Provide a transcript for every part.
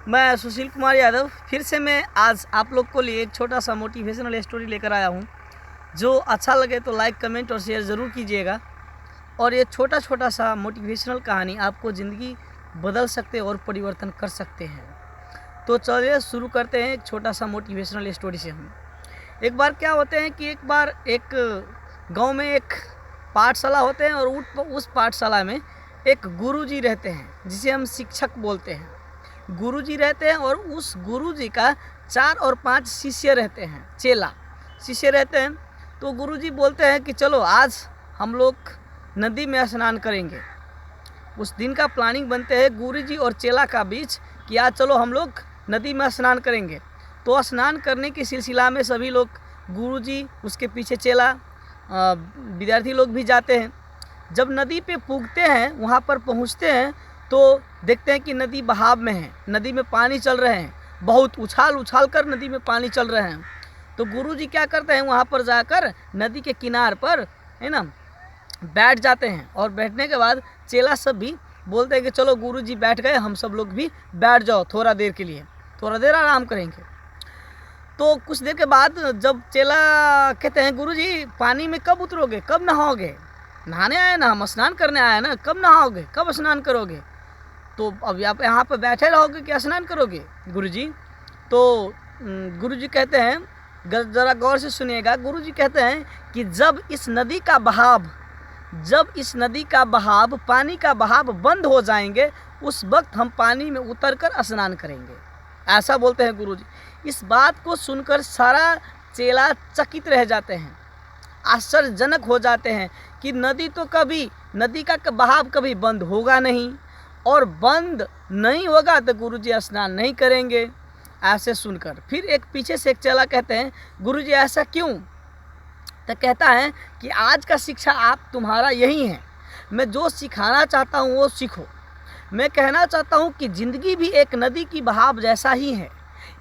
मैं सुशील कुमार यादव फिर से मैं आज आप लोग को लिए एक छोटा सा मोटिवेशनल स्टोरी लेकर आया हूँ। जो अच्छा लगे तो लाइक कमेंट और शेयर ज़रूर कीजिएगा। और ये छोटा छोटा सा मोटिवेशनल कहानी आपको ज़िंदगी बदल सकते और परिवर्तन कर सकते हैं। तो चलिए शुरू करते हैं एक छोटा सा मोटिवेशनल स्टोरी से। हम एक बार क्या होते हैं कि एक बार एक गांव में एक पाठशाला होते हैं और उस पाठशाला में एक गुरुजी रहते हैं जिसे हम शिक्षक बोलते हैं। गुरुजी रहते हैं और उस गुरुजी का 4 और 5 शिष्य रहते हैं, चेला शिष्य रहते हैं। तो गुरुजी बोलते हैं कि चलो आज हम लोग नदी में स्नान करेंगे। उस दिन का प्लानिंग बनते हैं गुरुजी और चेला का बीच कि आज चलो हम लोग नदी में स्नान करेंगे। तो स्नान करने की सिलसिला में सभी लोग, गुरुजी उसके पीछे चेला, विद्यार्थी लोग भी जाते हैं। जब नदी पे पूगते हैं, वहाँ पर पहुँचते हैं तो देखते हैं कि नदी बहाव में है, नदी में पानी चल रहे हैं, बहुत उछाल उछाल कर नदी में पानी चल रहे हैं। तो गुरुजी क्या करते हैं, वहाँ पर जाकर नदी के किनार पर है ना बैठ जाते हैं। और बैठने के बाद चेला सब भी बोलते हैं कि चलो गुरुजी बैठ गए, हम सब लोग भी बैठ जाओ थोड़ा देर के लिए, थोड़ा देर आराम करेंगे। तो कुछ देर के बाद जब चेला कहते हैं गुरुजी पानी में कब उतरोगे, कब नहाओगे, नहाने आए ना, हम स्नान करने आए ना, कब नहाओगे, कब स्नान करोगे। तो अब आप यहाँ पर बैठे रहोगे कि स्नान करोगे गुरुजी। तो गुरुजी कहते हैं, ज़रा गौर से सुनिएगा। गुरुजी कहते हैं कि जब इस नदी का बहाव पानी का बहाव बंद हो जाएंगे, उस वक्त हम पानी में उतरकर स्नान करेंगे, ऐसा बोलते हैं गुरुजी। इस बात को सुनकर सारा चेला चकित रह जाते हैं, आश्चर्यजनक हो जाते हैं कि नदी का बहाव कभी बंद होगा नहीं, और बंद नहीं होगा तो गुरुजी स्नान नहीं करेंगे। ऐसे सुनकर फिर एक पीछे से एक चेला कहते हैं गुरुजी ऐसा क्यों। तो कहता है कि आज का शिक्षा आप तुम्हारा यही है, मैं जो सिखाना चाहता हूँ वो सीखो। मैं कहना चाहता हूँ कि ज़िंदगी भी एक नदी की बहाव जैसा ही है,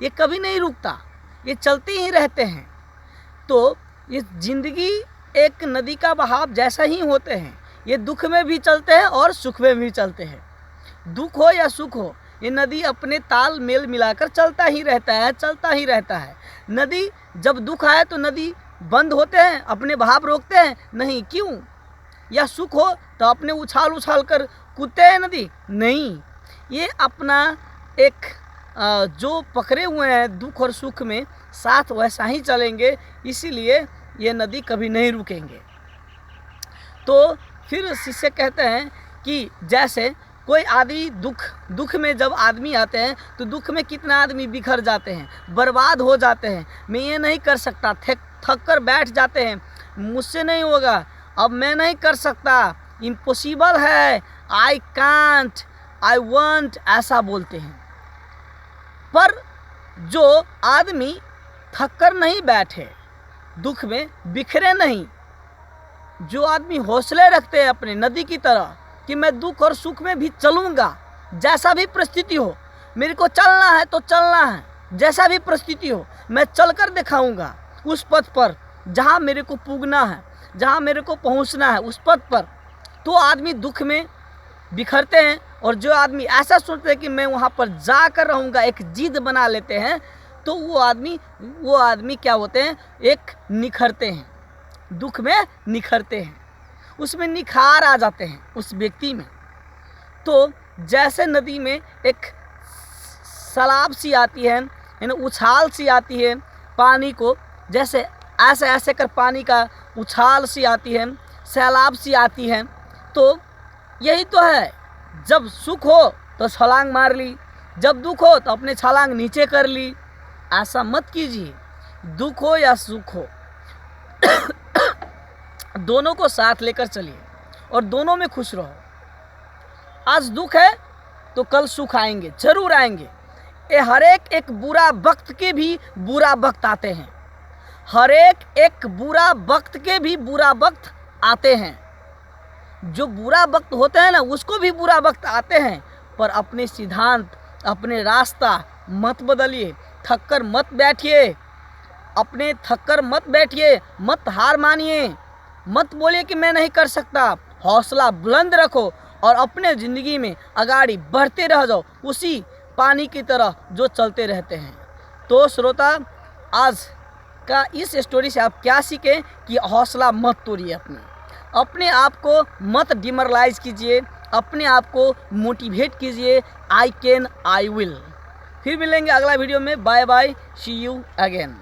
ये कभी नहीं रुकता, ये चलते ही रहते हैं। तो ये ज़िंदगी एक नदी का बहाव जैसा ही होते हैं, ये दुख में भी चलते हैं और सुख में भी चलते हैं। दुख हो या सुख हो, ये नदी अपने ताल मेल मिलाकर चलता ही रहता है। नदी जब दुख आए तो नदी बंद होते हैं, अपने बहाव रोकते हैं नहीं, क्यों। या सुख हो तो अपने उछाल उछाल कर कूदते हैं नदी, नहीं, ये अपना एक जो पकड़े हुए हैं दुख और सुख में, साथ वैसा ही चलेंगे। इसीलिए ये नदी कभी नहीं रुकेंगे। तो फिर शिष्य कहते हैं कि जैसे कोई आदमी दुख में जब आदमी आते हैं तो दुख में कितना आदमी बिखर जाते हैं, बर्बाद हो जाते हैं। मैं ये नहीं कर सकता, थक कर बैठ जाते हैं, मुझसे नहीं होगा, अब मैं नहीं कर सकता, इम्पॉसिबल है, आई कांट, आई वांट, ऐसा बोलते हैं। पर जो आदमी थक कर नहीं बैठे, दुख में बिखरे नहीं, जो आदमी हौसले रखते हैं अपने नदी की तरह कि मैं दुख और सुख में भी चलूँगा, जैसा भी परिस्थिति हो, मेरे को चलना है तो चलना है, जैसा भी परिस्थिति हो मैं चलकर दिखाऊंगा उस पथ पर जहाँ मेरे को पूगना है, जहाँ मेरे को पहुँचना है, उस पथ पर। तो आदमी दुख में बिखरते हैं, और जो आदमी ऐसा सोचते हैं कि मैं वहाँ पर जाकर रहूँगा, एक जिद बना लेते हैं, तो वो आदमी क्या होते हैं, एक निखरते हैं, दुख में निखरते हैं, उसमें निखार आ जाते हैं उस व्यक्ति में। तो जैसे नदी में एक सैलाब सी आती है ना, उछाल सी आती है पानी को, जैसे ऐसे कर पानी का उछाल सी आती है, सैलाब सी आती है। तो यही तो है, जब सुख हो तो छलांग मार ली, जब दुख हो तो अपने छलांग नीचे कर ली। ऐसा मत कीजिए, दुख हो या सुख हो दोनों को साथ लेकर चलिए और दोनों में खुश रहो। आज दुख है तो कल सुख आएंगे, जरूर आएंगे। ये हर एक बुरा वक्त के भी बुरा वक्त आते हैं, हर एक बुरा वक्त के भी बुरा वक्त आते हैं। जो बुरा वक्त होते हैं ना, उसको भी बुरा वक्त आते हैं, पर अपने सिद्धांत, अपने रास्ता मत बदलिए, थक कर मत बैठिए, मत हार मानिए, मत बोलिए कि मैं नहीं कर सकता। हौसला बुलंद रखो और अपने ज़िंदगी में आगाड़ी बढ़ते रह जाओ, उसी पानी की तरह जो चलते रहते हैं। तो श्रोता, आज का इस स्टोरी से आप क्या सीखें कि हौसला मत तोड़िए, अपने आप को मत डिमोरलाइज कीजिए, अपने आप को मोटिवेट कीजिए। I can, I will. फिर मिलेंगे अगला वीडियो में। Bye bye, see you again.